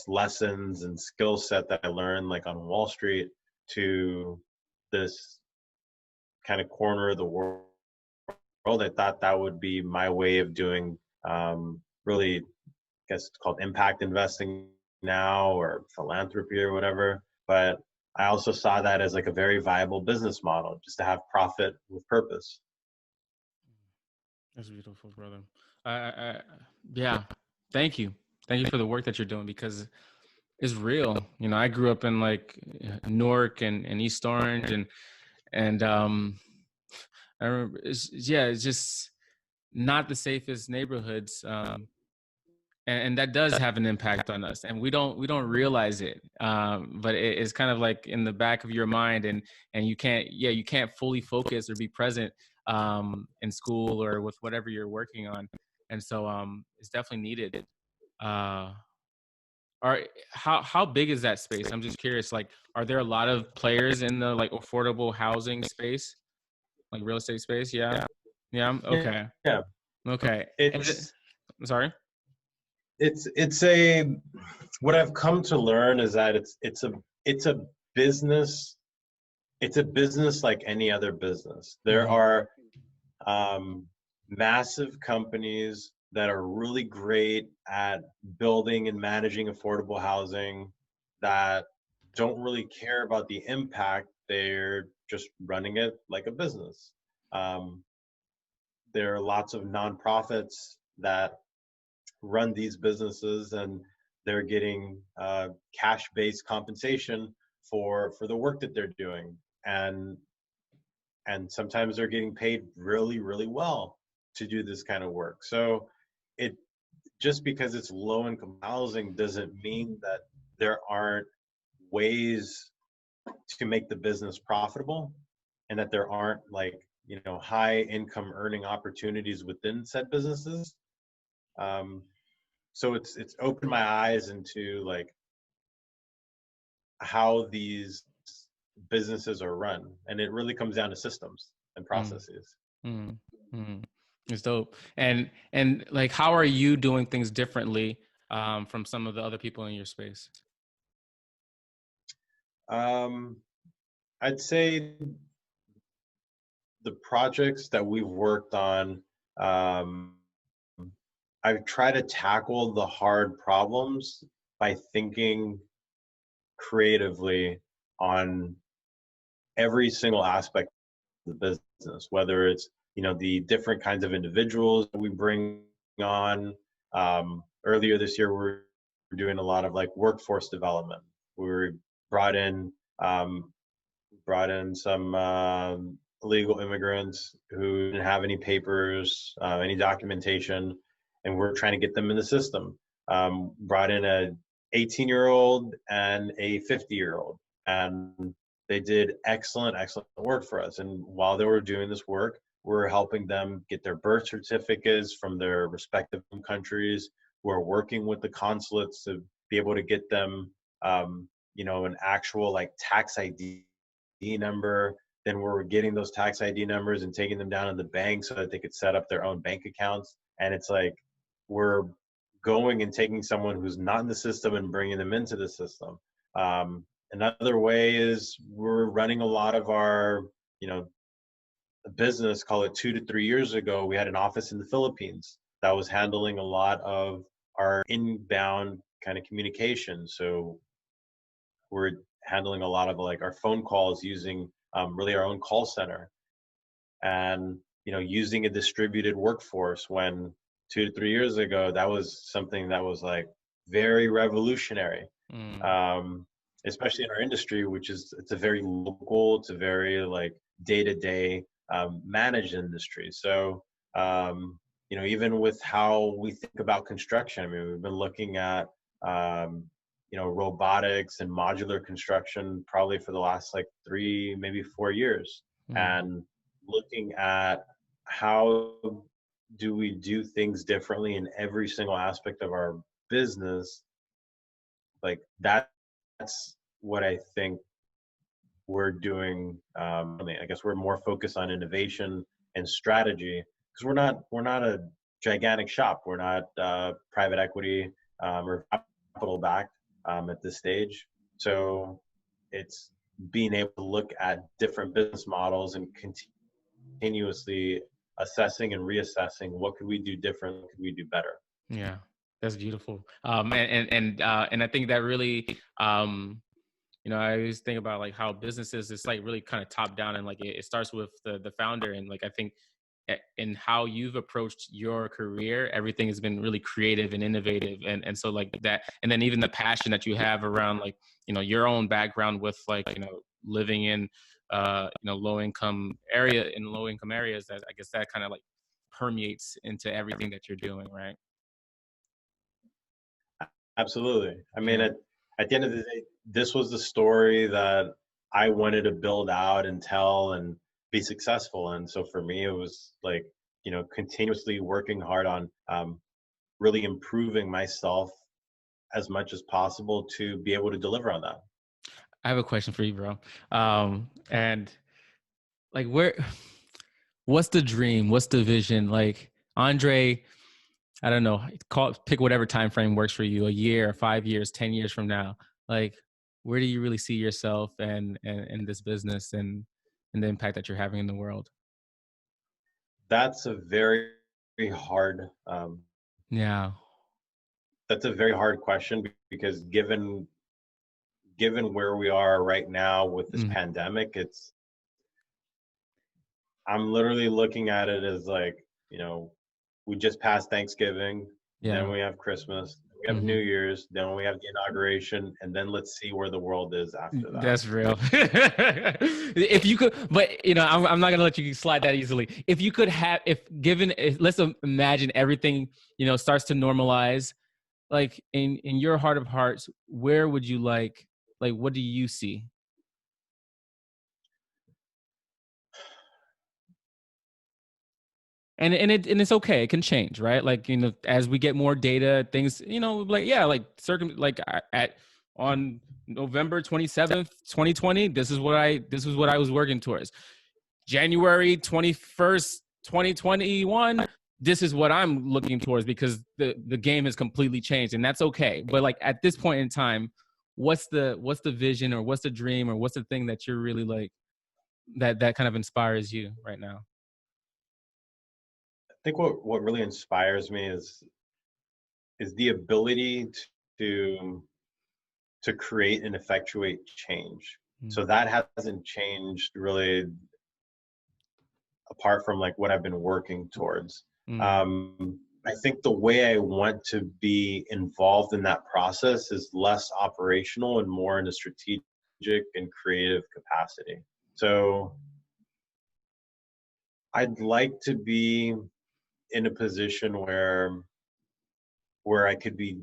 S2: lessons and skill set that I learned like on Wall Street to this kind of corner of the world, I thought that would be my way of doing really, I guess it's called impact investing now, or philanthropy or whatever. But I also saw that as like a very viable business model, just to have profit with purpose.
S1: That's beautiful, brother. Yeah. Thank you. Thank you for the work that you're doing, because it's real. I grew up in like Newark and East Orange, and I remember it's just not the safest neighborhoods. And that does have an impact on us, and we don't realize it. But it's kind of like in the back of your mind, and you can't fully focus or be present in school or with whatever you're working on. And so it's definitely needed. How big is that space? I'm just curious, like, are there a lot of players in the like affordable housing space, like real estate space? Yeah. Okay.
S2: Yeah,
S1: Okay.
S2: it's
S1: Sorry.
S2: it's a what I've come to learn is that it's a business. It's a business like any other business. There are massive companies that are really great at building and managing affordable housing that don't really care about the impact. They're just running it like a business. Um, there are lots of nonprofits that run these businesses, and they're getting cash-based compensation for the work that they're doing, and sometimes they're getting paid really, really well to do this kind of work. So it just because it's low income housing doesn't mean that there aren't ways to make the business profitable, and that there aren't like high income earning opportunities within said businesses. So it's opened my eyes into like how these businesses are run, and it really comes down to systems and processes.
S1: Mm-hmm. It's dope. And like, how are you doing things differently from some of the other people in your space?
S2: I'd say the projects that we've worked on, I've tried to tackle the hard problems by thinking creatively on every single aspect of the business, whether it's the different kinds of individuals that we bring on. Earlier this year, we're doing a lot of like workforce development. We brought in some illegal immigrants who didn't have any papers, any documentation, and we're trying to get them in the system. Brought in a 18-year-old and a 50-year-old, and they did excellent work for us. And while they were doing this work, we're helping them get their birth certificates from their respective countries. We're working with the consulates to be able to get them, an actual like tax ID number. Then we're getting those tax ID numbers and taking them down to the bank so that they could set up their own bank accounts. And it's like we're going and taking someone who's not in the system and bringing them into the system. Another way is we're running a lot of our, you know, business, call it 2 to 3 years ago, we had an office in the Philippines that was handling a lot of our inbound kind of communication. So we're handling a lot of like our phone calls using really our own call center, and using a distributed workforce, when 2 to 3 years ago that was something that was like very revolutionary,
S1: Mm.
S2: um, especially in our industry, which is, it's a very local, it's a very like day-to-day managed industry. So even with how we think about construction, I mean, we've been looking at robotics and modular construction probably for the last like 3, maybe 4 years,
S1: Mm.
S2: and looking at how do we do things differently in every single aspect of our business. Like that's what I think we're doing. I guess we're more focused on innovation and strategy, because we're not a gigantic shop. We're not private equity or capital backed at this stage. So it's being able to look at different business models and continuously assessing and reassessing what could we do different, what could we do better.
S1: Yeah, that's beautiful. And I think that really, I always think about like how businesses, it's like really kind of top down, and like it starts with the founder. And like I think in how you've approached your career, everything has been really creative and innovative, and so like that, and then even the passion that you have around like your own background with like living in low income areas, that I guess that kind of like permeates into everything that you're doing, right?
S2: Absolutely. I mean,
S1: Yeah.
S2: at the end of the day, this was the story that I wanted to build out and tell and be successful. And so for me, it was like, continuously working hard on really improving myself as much as possible to be able to deliver on that.
S1: I have a question for you, bro. And like, what's the dream? What's the vision? Like, Andre, I don't know, pick whatever time frame works for you, a year, 5 years, 10 years from now. Like, where do you really see yourself and this business and the impact that you're having in the world?
S2: That's a very, very hard,
S1: Yeah.
S2: that's a very hard question, because given where we are right now with this
S1: Mhm.
S2: pandemic, I'm literally looking at it as like, we just passed Thanksgiving, then
S1: Yeah.
S2: we have Christmas, we have New
S1: Mhm.
S2: Year's, then we have the inauguration, and then let's see where the world is after that.
S1: That's real. If you could, but I'm not gonna let you slide that easily. If you could have, let's imagine everything, starts to normalize. Like in your heart of hearts, where would you like, what do you see? And it's okay. It can change, right? Like as we get more data, things, like yeah, like at on November 27th, 2020, this is what I was working towards. January 21st, 2021, this is what I'm looking towards, because the game has completely changed, and that's okay. But like at this point in time, what's the vision, or what's the dream, or what's the thing that you're really like that kind of inspires you right now?
S2: I think what really inspires me is the ability to to create and effectuate change.
S1: Mm,
S2: So that hasn't changed really, apart from like what I've been working towards.
S1: mm,
S2: I think the way I want to be involved in that process is less operational and more in a strategic and creative capacity. So I'd like to be in a position where I could be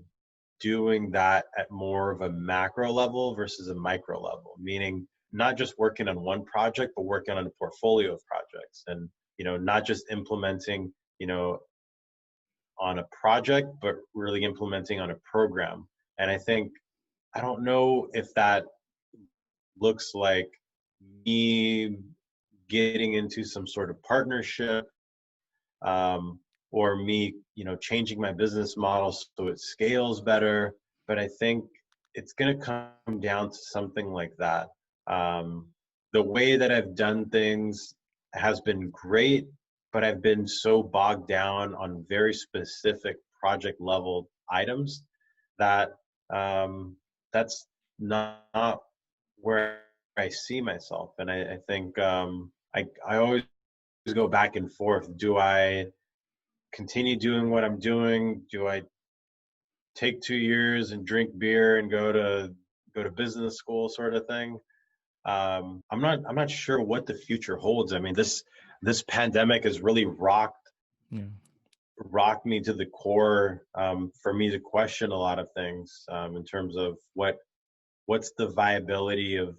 S2: doing that at more of a macro level versus a micro level, meaning not just working on one project, but working on a portfolio of projects, and not just implementing, on a project, but really implementing on a program. And I think, I don't know if that looks like me getting into some sort of partnership, or me, changing my business model so it scales better. But I think it's going to come down to something like that. The way that I've done things has been great, but I've been so bogged down on very specific project level items that that's not where I see myself. And I think I always go back and forth. Do I continue doing what I'm doing? Do I take 2 years and drink beer and go to business school, sort of thing? I'm not sure what the future holds. I mean, this pandemic has really
S1: Yeah.
S2: rocked me to the core, for me to question a lot of things, in terms of what's the viability of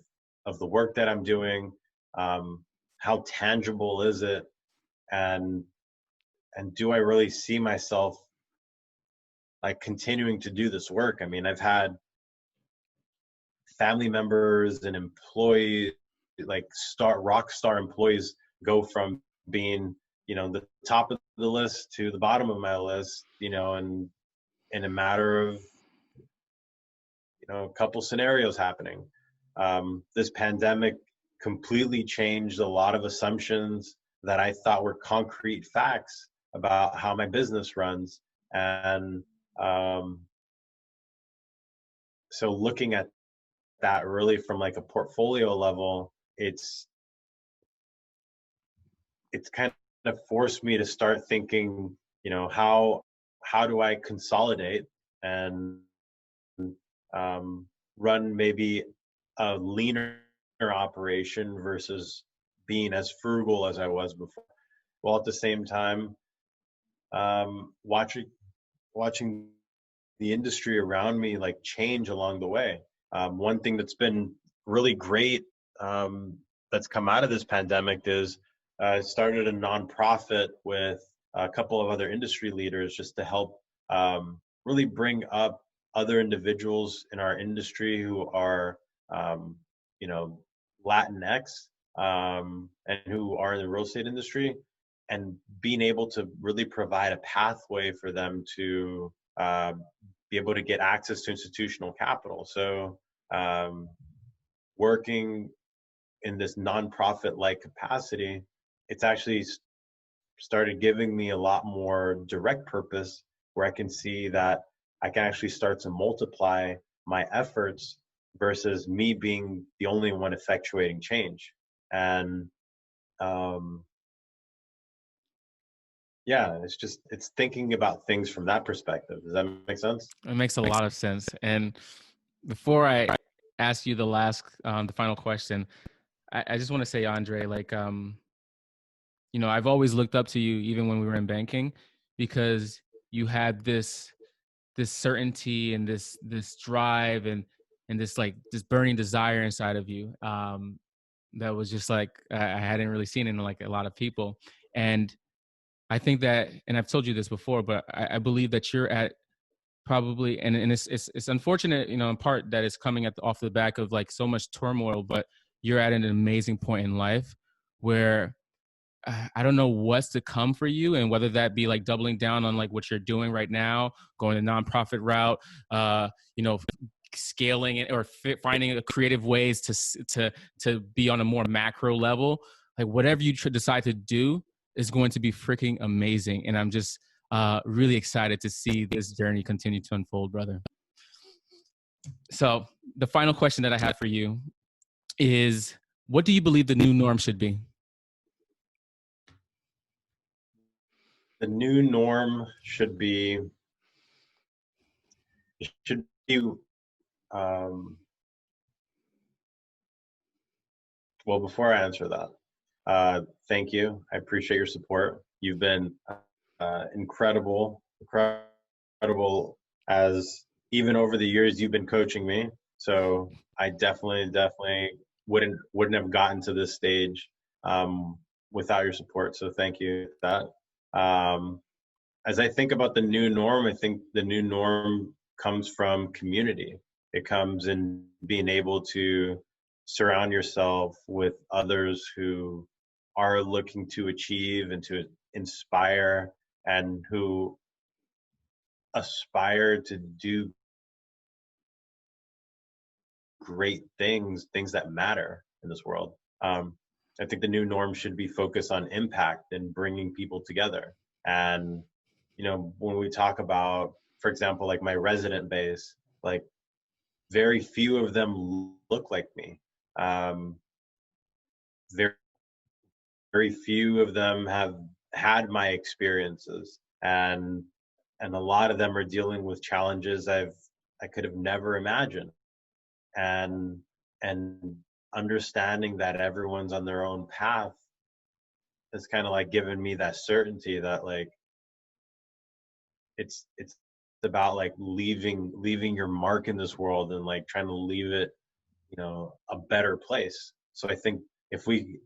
S2: the work that I'm doing, how tangible is it, and do I really see myself like continuing to do this work? I mean, I've had family members and employees, like rock star employees, go from being, the top of the list to the bottom of my list, and in a matter of, a couple scenarios happening. This pandemic completely changed a lot of assumptions that I thought were concrete facts about how my business runs. And so looking at that really from like a portfolio level, it's kind of forced me to start thinking, how do I consolidate and run maybe a leaner operation versus being as frugal as I was before, while at the same time, watching the industry around me like change along the way. One thing that's been really great, that's come out of this pandemic is I started a nonprofit with a couple of other industry leaders just to help, really bring up other individuals in our industry who are, you know, Latinx, and who are in the real estate industry, and being able to really provide a pathway for them to, be able to get access to institutional capital. So, working in this nonprofit-like capacity, it's actually started giving me a lot more direct purpose, where I can see that I can actually start to multiply my efforts versus me being the only one effectuating change. And yeah, it's thinking about things from that perspective. Does that make sense?
S1: It makes a lot of sense. And before I ask you the final question, I just want to say, Andre, like, I've always looked up to you, even when we were in banking, because you had this certainty and this drive and this burning desire inside of you, that was just like I hadn't really seen in like a lot of people. And I think that, and I've told you this before, but I believe that you're at probably, and it's unfortunate, in part that it's coming off the back of like so much turmoil, but you're at an amazing point in life where I don't know what's to come for you, and whether that be like doubling down on like what you're doing right now, going the nonprofit route, scaling it, or finding creative ways to be on a more macro level. Like whatever you decide to do is going to be freaking amazing, and I'm just really excited to see this journey continue to unfold, brother. So the final question that I have for you is, what do you believe the new norm should be?
S2: The new norm should be, um, well, before I answer that, thank you. I appreciate your support. You've been, incredible, as even over the years you've been coaching me. So I definitely wouldn't have gotten to this stage, without your support. So thank you for that. As I think about the new norm, I think the new norm comes from community. It comes in being able to surround yourself with others who are looking to achieve and to inspire, and who aspire to do great things that matter in this world. I think the new norm should be focused on impact and bringing people together. And, when we talk about, for example, like my resident base, like very few of them look like me. Very, very few of them have had my experiences, and a lot of them are dealing with challenges I could have never imagined. And understanding that everyone's on their own path has kind of like given me that certainty that like it's about like leaving your mark in this world and like trying to leave it, a better place. So I think if we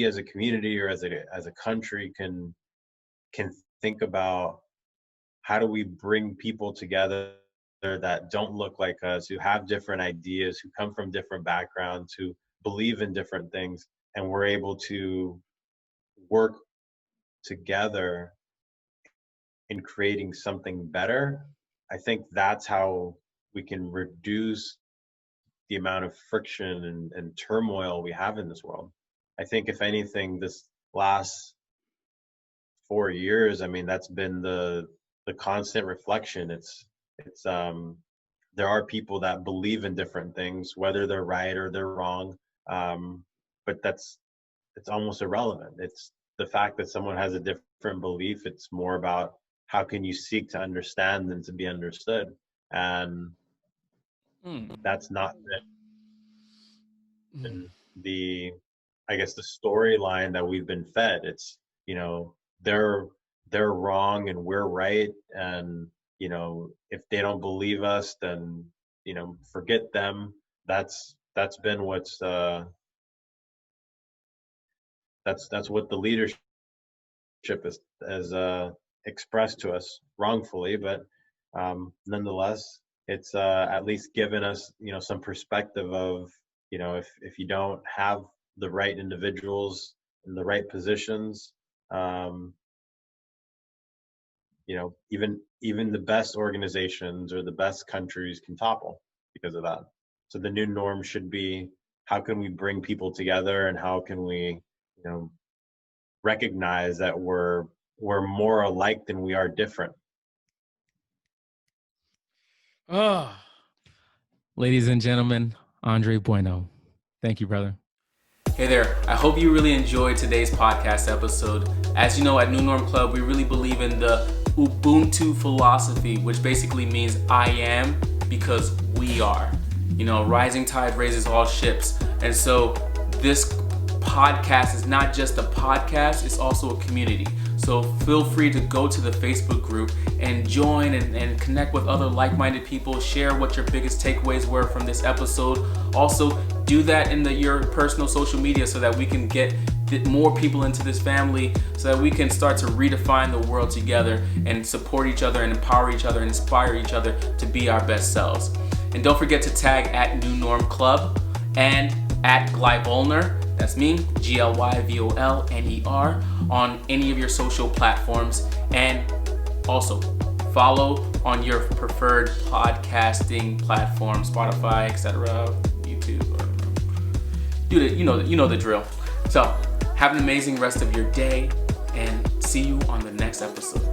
S2: as a community or as a country can think about how do we bring people together that don't look like us, who have different ideas, who come from different backgrounds, who believe in different things, and we're able to work together in creating something better, I think that's how we can reduce the amount of friction and turmoil we have in this world. I think if anything, this last 4 years, I mean, that's been the constant reflection. It's there are people that believe in different things, whether they're right or they're wrong, but it's almost irrelevant. It's the fact that someone has a different belief. It's more about how can you seek to understand than to be understood, and that's not been the storyline that we've been fed. It's they're wrong and we're right, and if they don't believe us, then forget them. That's been what's that's what the leadership has expressed to us wrongfully, but nonetheless it's at least given us some perspective of if you don't have the right individuals in the right positions, even the best organizations or the best countries can topple because of that. So the new norm should be, how can we bring people together, and how can we, recognize that we're more alike than we are different.
S1: Oh, ladies and gentlemen, Andre Bueno. Thank you, brother. Hey there, I hope you really enjoyed today's podcast episode. As you know, at New Norm Club, we really believe in the Ubuntu philosophy, which basically means I am because we are. Rising tide raises all ships. And so this podcast is not just a podcast, it's also a community. So feel free to go to the Facebook group and join and connect with other like-minded people. Share what your biggest takeaways were from this episode. Also, do that in your personal social media so that we can get more people into this family, so that we can start to redefine the world together and support each other and empower each other and inspire each other to be our best selves. And don't forget to tag at New Norm Club and at Glyvolner, that's me, Glyvolner, on any of your social platforms. And also follow on your preferred podcasting platform, Spotify, etc., YouTube. You know the drill. So have an amazing rest of your day, and see you on the next episode.